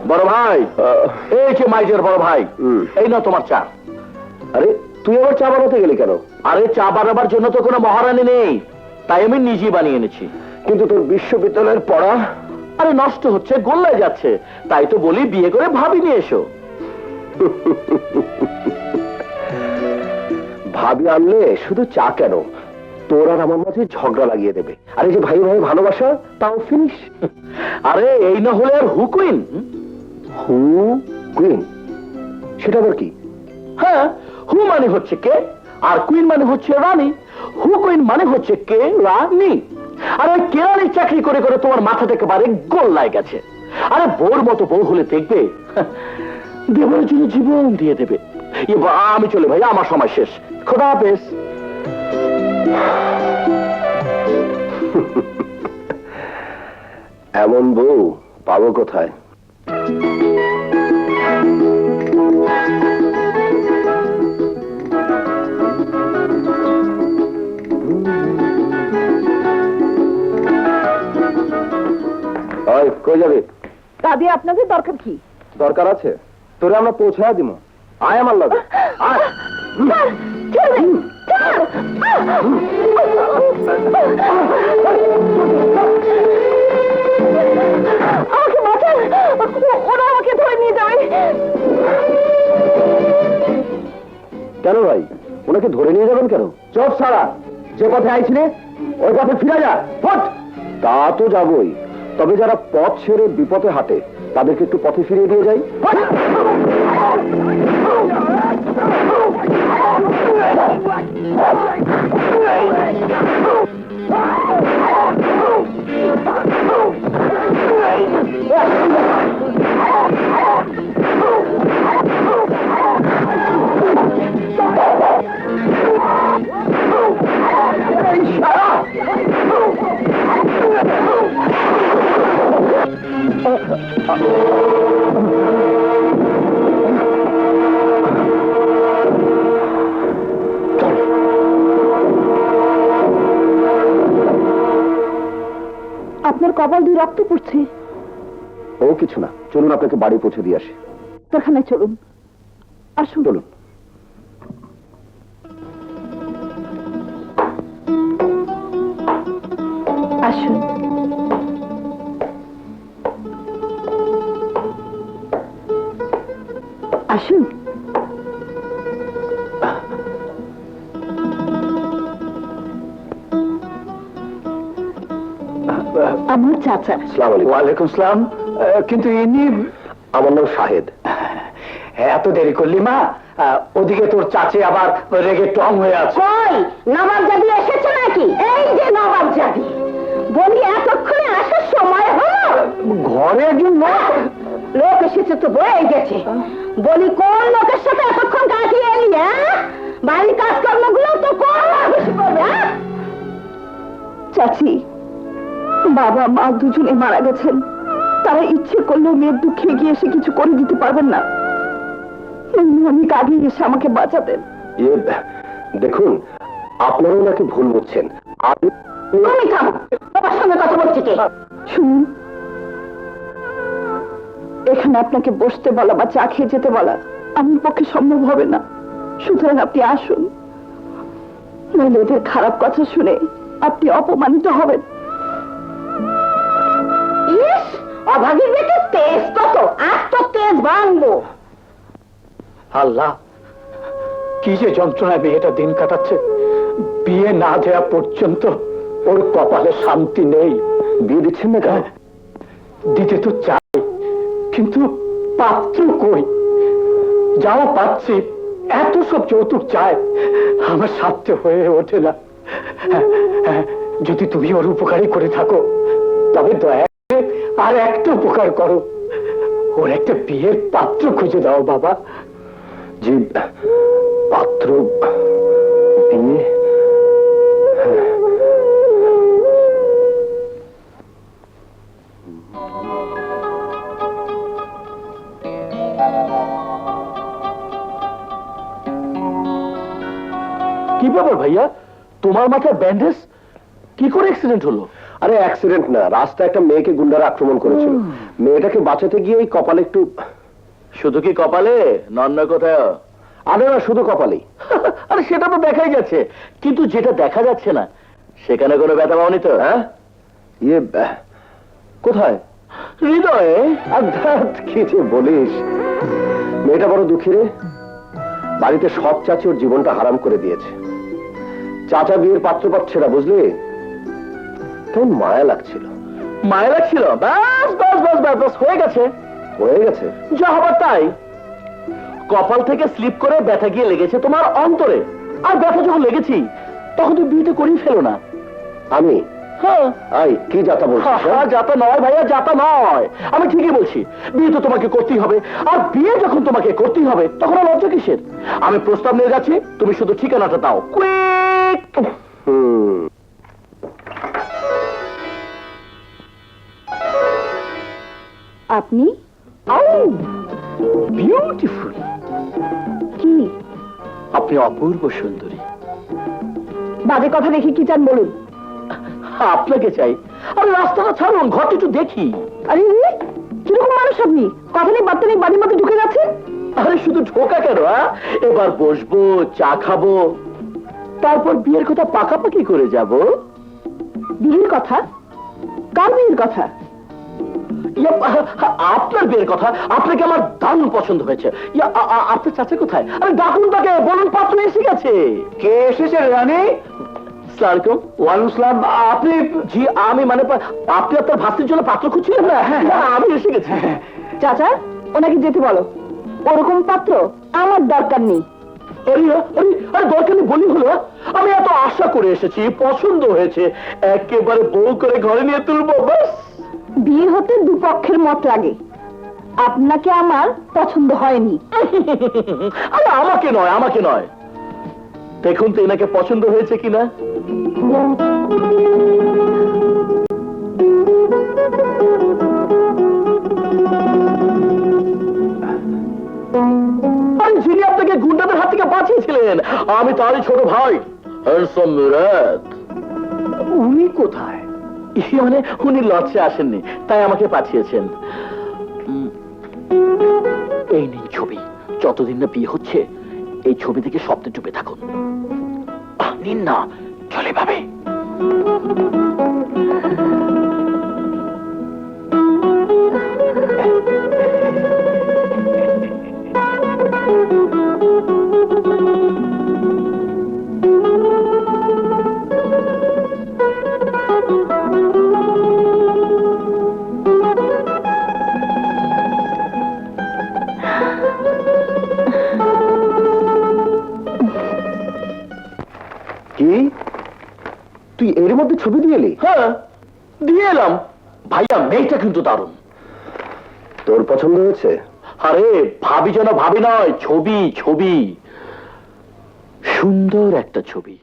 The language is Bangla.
বড় ভাই, এই যে মাইজের বড় ভাই, এই না তোমার চা। আরে তুই আবার চা বানাতে গেলি কেন? আরে চা বানাবার জন্য তো কোনো মহারানী নেই, তাই আমি নিজেই বানিয়ে এনেছি। কিন্তু তোর বিশ্ববিদ্যালয়ের পড়া আরে নষ্ট হচ্ছে, গোল্লায় যাচ্ছে, তাই তো বলি বিয়ে করে ভাবি নিয়ে এসো। ভাবি আনলে শুধু চা কেন, তোর আর আমার মাঝে ঝগড়া লাগিয়ে দেবে। আরে যে ভাই ভাই ভালোবাসা, তাও ফিনিশ। আরে এই না হলে আর হু কুইন। হু কুইন সেটা আবার কি? হ্যাঁ, হু মানে হচ্ছে কে, আর কুইন মানে হচ্ছে রানী। হু কুইন মানে হচ্ছে কে রানী। আর ওই কেরানির চাকরি করে করে তোমার মাথা থেকে বারে গোল্লায় গেছে। আরে বউর মতো বউ হলে দেখবে দেবের জন্য জীবন দিয়ে দেবে। আমি চলে ভাই, আমার সময় শেষ। খোদা হাফেজ। এমন বউ পাবো কোথায়? কই যাবে? দাদি, আপনাদের দরকার কি? দরকার আছে, তোরে আমরা পৌঁছায় দিব। আয় আমার লাগে, আয়। আমাকে বাঁচান, ওরা আমাকে ধরে নিয়ে যাবে। কেন ভাই, ওনাকে ধরে নিয়ে যাবেন কেন? চোখ ছাড়া, যে পথে আইছিলে ওই পথে ফিরে যা। ফট। তা তো যাবই, তবে যারা পথ ছেড়ে বিপথে হাঁটে তাদেরকে একটু পথে ফিরিয়ে দিয়ে যাই। আপনার কপাল দিয়ে রক্ত পড়ছে। ও কিছু না, চলুন আপনাকে বাড়ি পৌঁছে দিয়ে আসি। ডাক্তারখানায় চলুন। আসুন। চলুন। আসুন। আসুন। আমার চাচা। ওয়ালাইকুম সালাম। কিন্তু ইনি? আমার নাম শাহেদ। এত দেরি করলি মা? ওদিকে তোর চাচি আবার রেগে টং হয়ে আছে। কই নবাব জাদি এসেছে নাকি? এই যে নবাব জাদি, বলি এতক্ষণে আসার সময় হলো? ঘরে একজন লোক এসেছে তো বয়ে গেছে। বলি কোন লোকের সাথে এতক্ষণ কাটিয়ে এলি? বাড়ির কাজকর্মগুলো তো বেশি করবে। চাচি, বাবা মা দুজনে মারা গেছেন। তারা ইচ্ছে করলেও মেয়ের দুঃখে গিয়ে এসে কিছু করে দিতে পারবেন না। অনেক আগে এসে আমাকে বাঁচাতেন। দেখুন, আপনারাও নাকি ভুল বুঝছেন। আমি থামো, তোমার সঙ্গে কথা বলছি কে? শুনুন, এখানে আপনাকে বসতে বলা বা চা খেয়ে যেতে বলা আমার পক্ষে সম্ভব হবে না। সুতরাং আপনি আসুন, নইলে এদের খারাপ কথা শুনে আপনি অপমানিত হবেন। ইস, অভাগীর বেটে তেজ কত, আর তো তেজ ভাঙবো। আল্লাহ, কি যে যন্ত্রণায় মেয়েটা দিন কাটাচ্ছে। বিয়ে না দেওয়া পর্যন্ত ওর কপালে শান্তি নেই। বিয়ে দিচ্ছেন না কেন? দিতে তো চাই, কিন্তু পাত্র কই? যাও পাচ্ছি, এত সব যৌতুক চায়, আমার সাধ্য হয়ে ওঠে না। যদি তুমি ওর উপকারই করে থাকো, তবে দয়া করে আর একটা উপকার করো, ওর একটা বিয়ের পাত্র খুঁজে দাও বাবা। জি, পাত্র বিয়ে? কি ব্যাপার ভাইয়া, তোমার মাথায় ব্যান্ডেজ? কি করে অ্যাক্সিডেন্ট হলো? আরে অ্যাক্সিডেন্ট না, রাস্তায় একটা মেয়েকে গুন্ডারা আক্রমণ করেছিল। মেয়েটাকে বাঁচাতে গিয়ে এই কপালে একটু। শুধু কি কপালে, নন্য কোথায়? আরে না, শুধু কপালেই। আরে সেটা তো দেখাই যাচ্ছে, কিন্তু যেটা দেখা যাচ্ছে না সেখানে কোনো ব্যথা পাওনি তো? হ্যাঁ, ইয়ে কোথায়? হৃদয়ে। কি যে বলিস, মেয়েটা বড় দুঃখী রে। বাড়িতে সব চাচি ওর জীবনটা হারাম করে দিয়েছে। চাচা বিয়ের পাত্র পাচ্ছে না, বুঝলি? কেমন মায়া লাগছিল। মায়া লাগছিল? ব্যাস ব্যাস ব্যাস ব্যাস ব্যাস, হয়ে গেছে। হয়ে গেছে? যা হবার তাই। কপাল থেকে স্লিপ করে ব্যথা গিয়ে লেগেছে তোমার অন্তরে, আর ব্যথা যখন লেগেছি তখন তুমি বিয়েটা করেই ফেলো না। আমি? হ্যাঁ। আই কি যাতা বলছিস? যাতা নয় ভাইয়া, যাতা নয়, আমি ঠিকই বলছি। বিয়ে তো তোমাকে করতেই হবে, আর বিয়ে যখন তোমাকে করতেই হবে তখন আর লজ্জা কিসের? আমি প্রস্তাব নিয়ে যাচ্ছি, তুমি শুধু ঠিকানাটা দাও। কুইক। আপনি বিউটিফুল। কি আপনি অপূর্ব সুন্দরী। বাজে কথা দেখে কি চান বলুন? আপনাকে চাই। আরে রাস্তাটা ছাড়ুন, ঘরটা একটু দেখি। আরে কিরকম মানুষ আপনি? কথা নেই বার্তা নেই, বাড়ির মধ্যে ঢুকে যাচ্ছেন। আরে শুধু ঢোকা কেন? এবার বসবো, চা খাবো, তারপর বিয়ের কথা পাকাপাকি করে যাব। বিয়ের কথা? কার বিয়ের কথা? আপনার বিয়ের কথা। আপনাকে আমার দারুণ পছন্দ হয়েছে। আপনার চাচা কোথায়? আরে ডাকুন তাকে, বলুন পাত্র এসে গেছে। কে এসেছে রানী? সালামালাইকুম। ওয়ালাইকুম আসসালাম। আপনি? জি আমি, মানে আপনি আপনার ভাস্তির জন্য পাত্র খুঁজছিলেন না? না, আমি এসে গেছি। চাচা, ওনাকে যেতে বলো। ওরকম পাত্র আমার দরকার নেই। আরে আরে আরে, দরকার নেই বলি হলো? আমি এত আশা করে এসেছি, পছন্দ হয়েছে, একেবারে বউ করে ঘরে নিয়ে তুলবো, ব্যাস। বিয়ে হতে দুপক্ষের মত লাগে। আপনাকে আমার পছন্দ হয়নি। আরে আমাকে নয়, আমাকে নয়, দেখুন তো এনাকে পছন্দ হয়েছে কিনা। আরে যিনি আপনাকে গুন্ডাদের হাত থেকে বাঁচিয়েছিলেন, আমি তারই ছোট ভাই হ্যান্ডসাম মুরাদ। উনি কোথায়? মানে উনি লজ্জে আসেননি, তাই আমাকে পাঠিয়েছেন। এই নিন ছবি, যতদিন না বিয়ে হচ্ছে এই ছবি থেকে স্বপ্নে ডুবে থাকুন। নিন না, চলে ভাবে। কি তুই এর মধ্যে ছবি দিয়ে এলি? হ্যাঁ, দিয়ে এলাম। ভাইয়া মেয়েটা কিন্তু দারুণ। তোর পছন্দ হয়েছে? আরে ভাবি যেন ভাবি নয়, ছবি ছবি, সুন্দর একটা ছবি।